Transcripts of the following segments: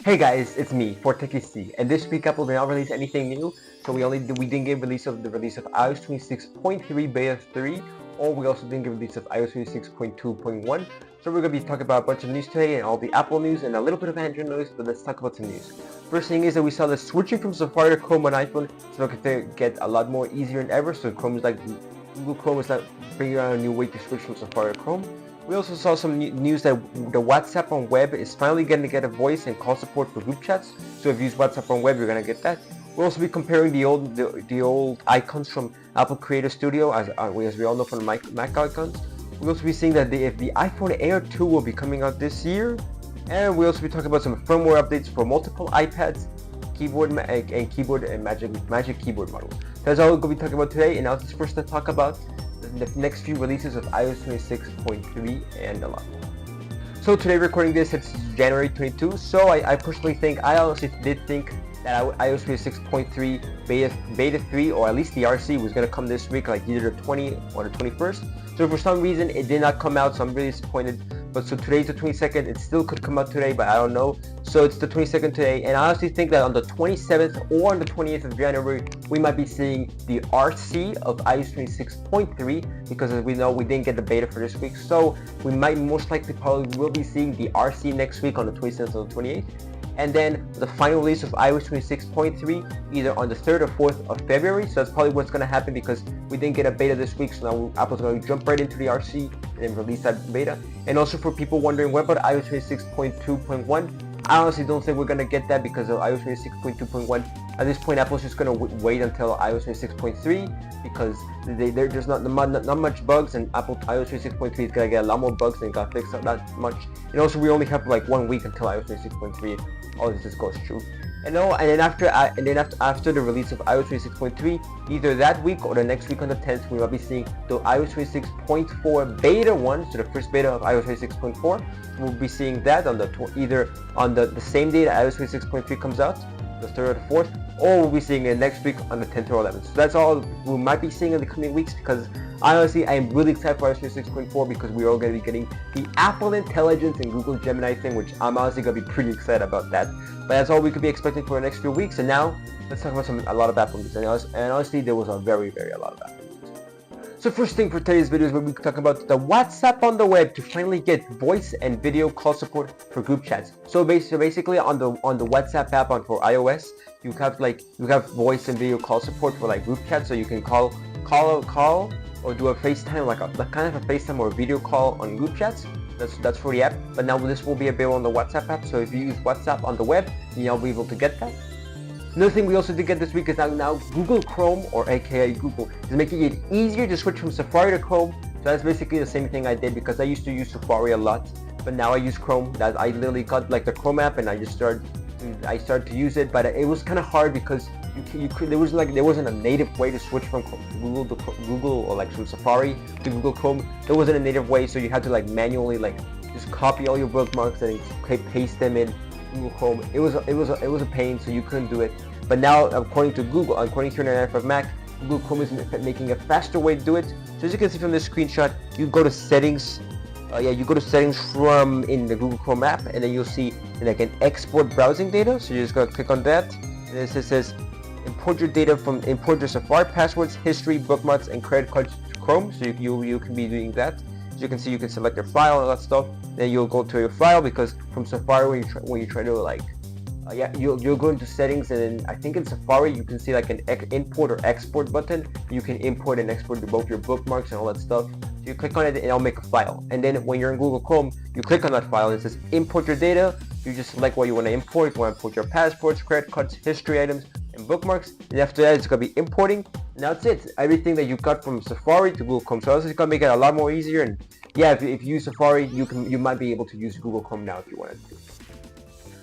Hey guys, it's me, ForTechieC, and this week Apple did not release anything new, so we didn't get the release of iOS 26.3 Beta 3, or we also didn't get release of iOS 26.2.1. So we're gonna be talking about a bunch of news today, and all the Apple news, and a little bit of Android news. But let's talk about some news. First thing is that we saw the switching from Safari to Chrome on iPhone, so it could get a lot more easier than ever. So Google Chrome is not bringing out a new way to switch from Safari to Chrome. We also saw some news that the WhatsApp on web is finally going to get a voice and call support for group chats. So if you use WhatsApp on web, you're going to get that. We'll also be comparing the old icons from Apple Creator Studio, as we all know from the Mac icons. We'll also be seeing that if the iPhone Air 2 will be coming out this year, and we'll also be talking about some firmware updates for multiple iPads, keyboard and Magic Keyboard models. That's all we're going to be talking about today. And now let's first talk about the next few releases of iOS 26.3 and a lot more. So today, recording this, it's January 22. So I personally think, I honestly did think that iOS 26.3 beta 3, or at least the RC, was going to come this week, like either the 20th or the 21st. So for some reason it did not come out, so I'm really disappointed. But so today's the 22nd, it still could come out today, but I don't know. So it's the 22nd today, and I honestly think that on the 27th or on the 20th of January, we might be seeing the RC of iOS 26.3, because as we know, we didn't get the beta for this week. So we might most likely probably will be seeing the RC next week on the 27th or the 28th. And then the final release of iOS 26.3 either on the 3rd or 4th of February. So that's probably what's going to happen, because we didn't get a beta this week. So now Apple's going to jump right into the RC and then release that beta. And also for people wondering, what about iOS 26.2.1? I honestly don't think we're going to get that because of iOS 26.2.1. At this point, Apple's just going to wait until iOS 26.3, because there's not much bugs, and iOS 26.3 is going to get a lot more bugs and got fixed up that much. And also, we only have like 1 week until iOS 26.3. All this goes through. And then after the release of iOS 26.3, either that week or the next week on the 10th, we will be seeing the iOS 26.4 beta 1, so the first beta of iOS 26.4. We'll be seeing that on either on the same day that iOS 26.3 comes out, the 3rd or the 4th, or we'll be seeing it next week on the 10th or 11th. So that's all we might be seeing in the coming weeks, because honestly, I am really excited for iOS 26.4, because we're all going to be getting the Apple Intelligence and Google Gemini thing, which I'm honestly going to be pretty excited about that. But that's all we could be expecting for the next few weeks. And now, let's talk about a lot of Apple news. And honestly, there was a lot of Apple news. So first thing for today's video is when we talk about the WhatsApp on the web to finally get voice and video call support for group chats. So basically on the WhatsApp app for iOS, you have voice and video call support for like group chats, so you can call or do a FaceTime, like kind of a FaceTime or a video call on group chats. That's for the app. But now this will be available on the WhatsApp app. So if you use WhatsApp on the web, you'll be able to get that. Another thing we also did get this week is now Google Chrome, or aka Google, is making it easier to switch from Safari to Chrome. So that's basically the same thing I did, because I used to use Safari a lot, but now I use Chrome. That I literally got like the Chrome app and I started to use it, but it was kind of hard because there wasn't a native way to switch from Google or like from Safari to Google Chrome. There wasn't a native way, so you had to like manually just copy all your bookmarks and paste them in Google Chrome. It was a pain, so you couldn't do it. But now, according to Internet of Mac, Google Chrome is making a faster way to do it. So as you can see from this screenshot, you go to settings. You go to settings from in the Google Chrome app, and then you'll see like an export browsing data. So you're just gonna click on that, and it says import your Safari passwords, history, bookmarks, and credit cards to Chrome. So you can be doing that. As you can see, you can select your file and all that stuff. Then you'll go to your file, because from Safari when you try to you'll go into settings, and then I think in Safari you can see like an import or export button. You can import and export both your bookmarks and all that stuff. So you click on it and it'll make a file. And then when you're in Google Chrome, you click on that file and it says import your data. You just select what you want to import. If you want to import your passports, credit cards, history items, and bookmarks. And after that, it's going to be importing. And that's it. Everything that you got from Safari to Google Chrome. So this is going to make it a lot more easier. And yeah, if you use Safari, you might be able to use Google Chrome now if you wanted to.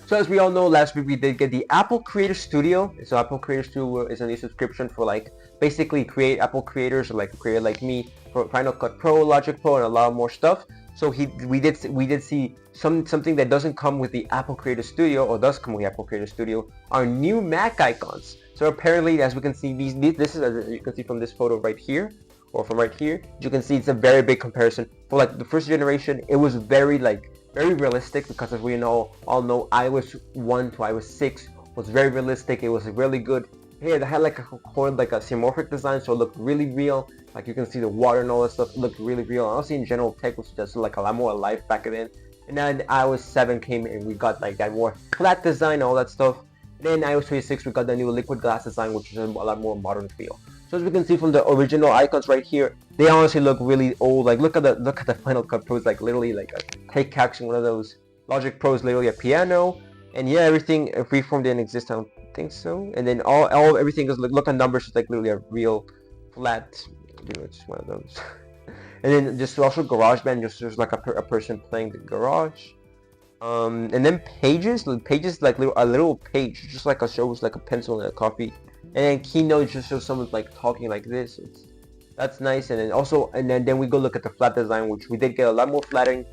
So as we all know, last week we did get the Apple Creator Studio. So Apple Creator Studio is a new subscription for basically Apple creators, or like a creator like me, for Final Cut Pro, Logic Pro, and a lot more stuff. So we did see something that doesn't come with the Apple Creator Studio, or does come with the Apple Creator Studio, are new Mac icons. So apparently, as we can see, this is, as you can see from this photo right here, or from right here, you can see it's a very big comparison. For like the first generation, it was very very realistic, because as we all know, iOS 1 to iOS 6 was very realistic. It was really good. Here they had like a semorphic design, so it looked really real. Like you can see the water and all that stuff looked really real. And also in general, tech was just like a lot more alive back then. And then iOS 7 came and we got like that more flat design, all that stuff. And then iOS 26 we got the new liquid glass design, which is a lot more modern feel. So as we can see from the original icons right here, they honestly look really old. Like look at the Final Cut Pro. It's like literally like a take action, one of those. Logic Pro is literally a piano. And yeah, everything freeform didn't exist. I don't think so. And then everything is look at numbers. It's like literally a real flat. It's one of those. And then just also GarageBand, just there's like a person playing the garage. And then pages like a little page, just like shows like a pencil and a coffee. And then Keynote just shows someone like talking like this. That's nice. And then also, then we go look at the flat design, which we did get a lot more flattering.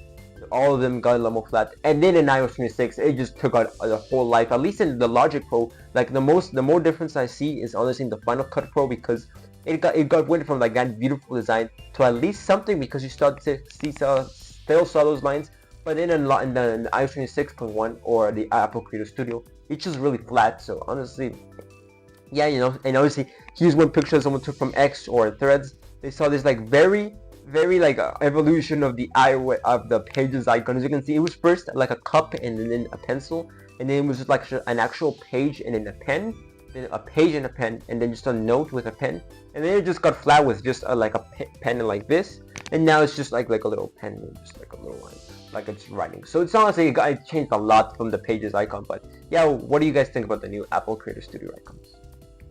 All of them got a lot more flat. And then in iOS 26, it just took out the whole life. At least in the Logic Pro, like the more difference I see is honestly in the Final Cut Pro, because it went from like that beautiful design to at least something, because you start to still saw those lines. But then in the iOS 26.1 or the Apple Creator Studio, it's just really flat. So honestly, yeah, and obviously here's one picture someone took from X or Threads. They saw this like very like evolution of the Pages icon. As you can see, it was first like a cup and then a pencil, and then it was just like an actual page and then a pen, then a page and a pen, and then just a note with a pen, and then it just got flat with just like a pen like this, and now it's just like a little pen and just like a little line, like it's writing. So it's honestly it changed a lot from the Pages icon. But yeah, what do you guys think about the new Apple Creator Studio icons?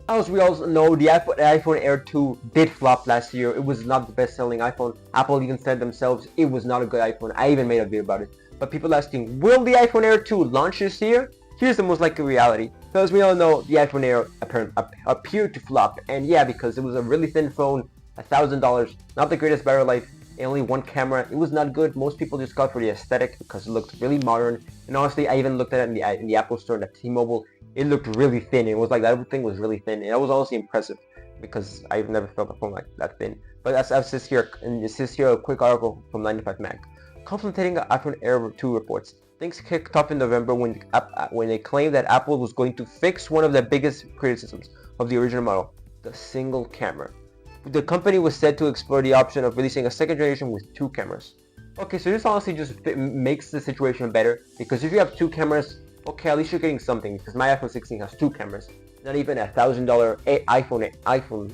As we also know, the iPhone Air 2 did flop last year. It was not the best-selling iPhone. Apple even said themselves it was not a good iPhone. I even made a video about it. But people asking, will the iPhone Air 2 launch this year? Here's the most likely reality. So as we all know, the iPhone Air appeared to flop. And yeah, because it was a really thin phone, $1,000, not the greatest battery life, and only one camera. It was not good. Most people just got for the aesthetic because it looked really modern. And honestly, I even looked at it in the Apple Store, in the T-Mobile. It looked really thin. It was like that thing was really thin, and that was honestly impressive because I've never felt a phone like that thin. But as it says here, a quick article from 95Mac, contemplating iPhone Air 2 reports. Things kicked off in November when they claimed that Apple was going to fix one of the biggest criticisms of the original model, the single camera. The company was said to explore the option of releasing a second generation with 2 cameras. Okay, so this honestly just makes the situation better, because if you have 2 cameras, okay, at least you're getting something, because my iPhone 16 has 2 cameras. Not even $1,000 iPhone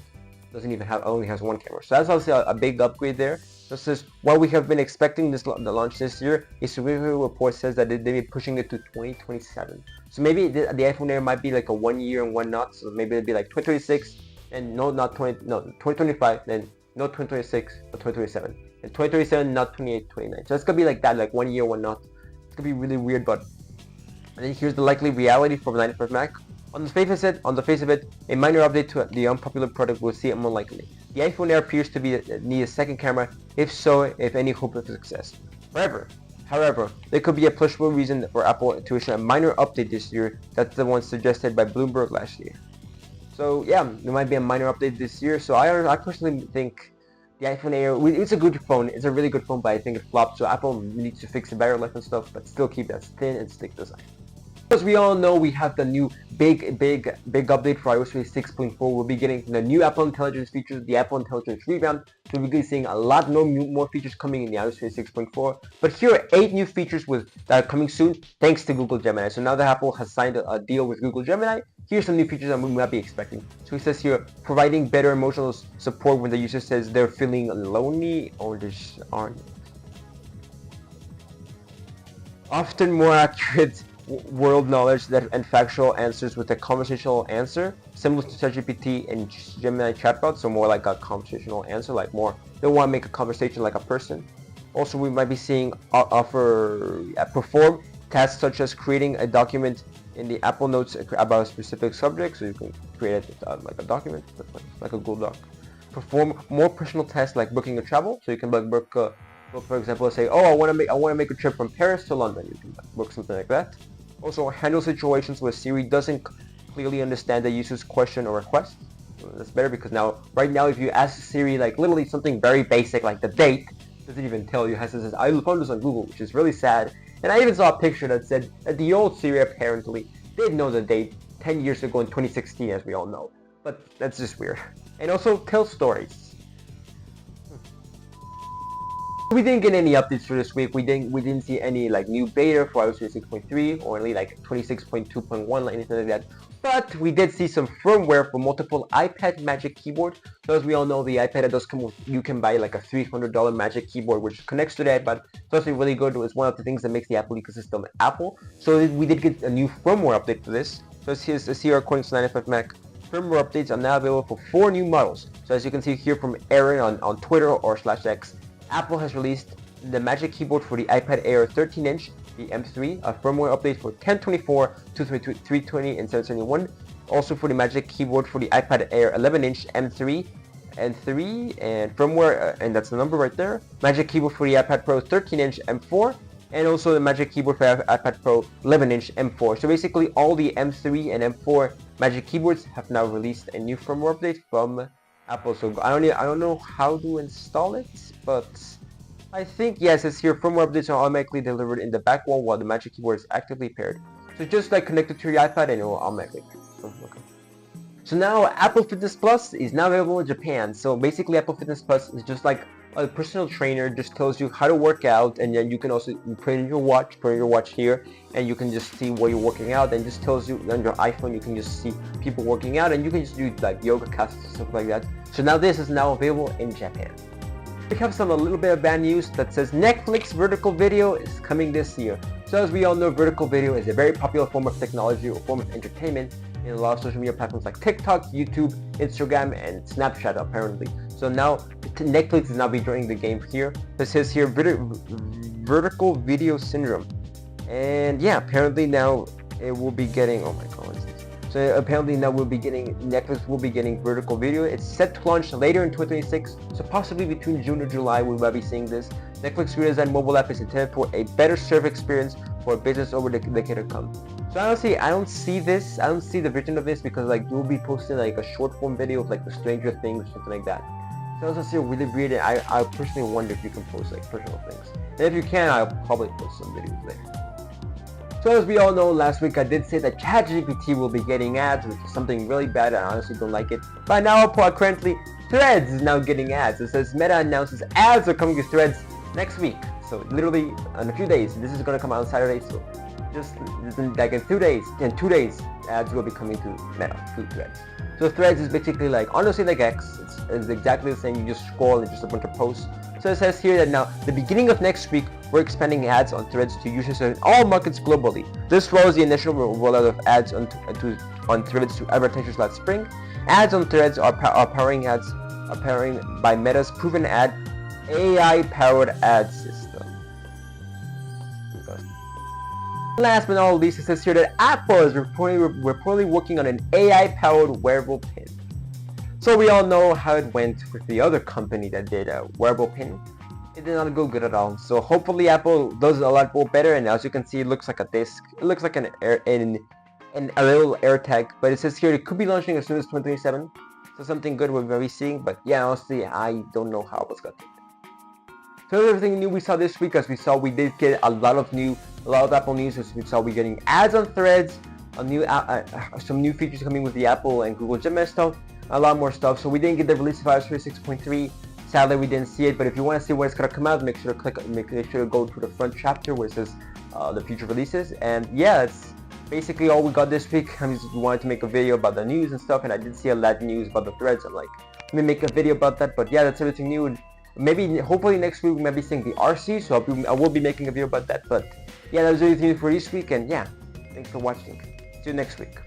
doesn't even only has 1 camera. So that's obviously a big upgrade there. This is what we have been expecting the launch this year. A survey report says that they'll be pushing it to 2027. So maybe the iPhone Air might be like a 1 year and 1 not. So maybe it'll be like 2026 and no 2025, then no 2026 or 2027. And 2027, not 28, 29. So it's gonna be like that, like 1 year, 1 not. It's gonna be really weird, but and then here's the likely reality from 95Mac. On the face of it, a minor update to the unpopular product will see it more likely. The iPhone Air appears to need a second camera, if so, if any hope of success. However, there could be a plausible reason for Apple to issue a minor update this year. That's the one suggested by Bloomberg last year. So yeah, there might be a minor update this year. So I personally think the iPhone Air, it's a good phone. It's a really good phone, but I think it flopped. So Apple needs to fix the battery life and stuff, but still keep that thin and slick design. As we all know, we have the new big update for iOS 6.4. We'll be getting the new Apple Intelligence features, the Apple Intelligence revamp. So we'll be seeing a lot more features coming in the iOS 6.4. But here are 8 new features that are coming soon, thanks to Google Gemini. So now that Apple has signed a deal with Google Gemini, here's some new features that we might be expecting. So it says here, providing better emotional support when the user says they're feeling lonely or just aren't. Often more accurate world knowledge and factual answers with a conversational answer, similar to ChatGPT and Gemini chatbot, so more like a conversational answer, like more, they want to make a conversation like a person. Also, we might be seeing perform tasks such as creating a document in the Apple Notes about a specific subject, so you can create it like a document, like a Google Doc. Perform more personal tasks like booking a travel, so you can book, for example, say, oh, I want to make a trip from Paris to London. You can book something like that. Also, handle situations where Siri doesn't clearly understand the user's question or request. That's better because right now, if you ask Siri like literally something very basic like the date, it doesn't even tell you. It says, I found this on Google, which is really sad. And I even saw a picture that said that the old Siri apparently did know the date 10 years ago in 2016, as we all know. But that's just weird. And also tell stories. We didn't get any updates for this week. We didn't see any like new beta for iOS 26.3 or only like 26.2.1 like anything like that. But we did see some firmware for multiple iPad Magic Keyboard. So as we all know, the iPad does come with, you can buy like a $300 Magic Keyboard which connects to the iPad. It's also really good. It's one of the things that makes the Apple ecosystem Apple. So we did get a new firmware update for this. So let's see our according to 95 Mac. Firmware updates are now available for 4 new models. So as you can see here from Aaron on Twitter or /X, Apple has released the Magic Keyboard for the iPad Air 13-inch, the M3, a firmware update for 1024, 232, 320, and 771. Also for the Magic Keyboard for the iPad Air 11-inch M3 and 3, and firmware, and that's the number right there. Magic Keyboard for the iPad Pro 13-inch M4, and also the Magic Keyboard for iPad Pro 11-inch M4. So basically all the M3 and M4 Magic Keyboards have now released a new firmware update from Apple. So I don't know how to install it, but I think yes, it's here. Firmware updates are automatically delivered in the back wall while the Magic Keyboard is actively paired. So just like connect it to your iPad and it will automatically. So now Apple Fitness Plus is now available in Japan. So basically Apple Fitness Plus is just like a personal trainer, just tells you how to work out, and then you can also put in your watch here, and you can just see where you're working out, and just tells you on your iPhone you can just see people working out, and you can just do like yoga classes and stuff like that. So now this is now available in Japan. We have a little bit of bad news that says Netflix vertical video is coming this year. So as we all know, vertical video is a very popular form of technology or form of entertainment in a lot of social media platforms like TikTok, YouTube, Instagram, and Snapchat apparently. So now Netflix is now be joining the game here. This says here vertical video syndrome, and yeah, apparently now it will be getting. Oh my god, what is this? So apparently now Netflix will be getting vertical video. It's set to launch later in 2026, so possibly between June or July we might be seeing this. Netflix redesigned mobile app is intended for a better surf experience for business over the decade to come. So honestly, I don't see the vision of this because like you'll be posting like a short form video of like the Stranger Things or something like that. So I was really weird, and I personally wonder if you can post like personal things. And if you can, I'll probably post some videos later. So as we all know, last week I did say that ChatGPT will be getting ads, which is something really bad. I honestly don't like it. But now currently, Threads is now getting ads. It says Meta announces ads are coming to Threads next week. So literally in a few days. This is going to come out on Saturday, so just like in 2 days, ads will be coming to Meta, to Threads. So Threads is basically like, honestly like X, it's exactly the same, you just scroll and just a bunch of posts. So it says here that now, the beginning of next week, we're expanding ads on Threads to users in all markets globally. This follows the initial rollout of ads on Threads to advertisers last spring. Ads on Threads are powering by Meta's proven AI-powered ad system. Last but not least, it says here that Apple is reportedly working on an AI-powered wearable pin. So we all know how it went with the other company that did a wearable pin. It did not go good at all. So hopefully Apple does a lot more better. And as you can see, it looks like a disc. It looks like a little AirTag. But it says here it could be launching as soon as 2027. So something good we're going to be seeing. But yeah, honestly, I don't know how it's going to take. So everything new we saw this week, as we saw, we did get a lot of Apple news. As we saw, we're getting ads on Threads, some new features coming with the Apple and Google Gemini stuff, a lot more stuff. So we didn't get the release of iOS 6.3. Sadly, we didn't see it. But if you want to see when it's gonna come out, make sure to go to the front chapter where it says the future releases. And yeah, that's basically all we got this week. I just wanted to make a video about the news and stuff, and I did see a lot of news about the Threads. I'm like, let me make a video about that. But yeah, that's everything new. Maybe, hopefully next week we might be seeing the RC, so I will be making a video about that. But yeah, that was everything for this week, and yeah, thanks for watching. See you next week.